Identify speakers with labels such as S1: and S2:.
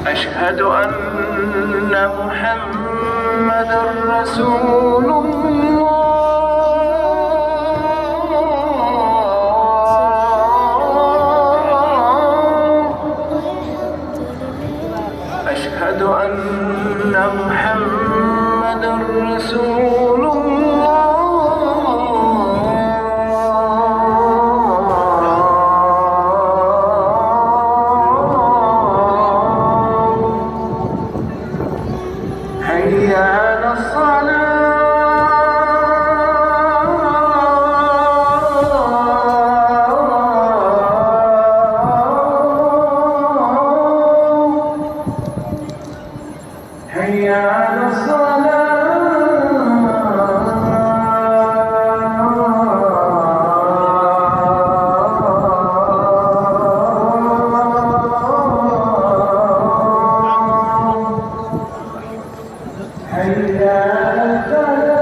S1: أشهد أن محمدًا رسول الله. أشهد أن محمدًا رسول الله. حي على الصلاة. حي على الصلاة. حي على الفلاح.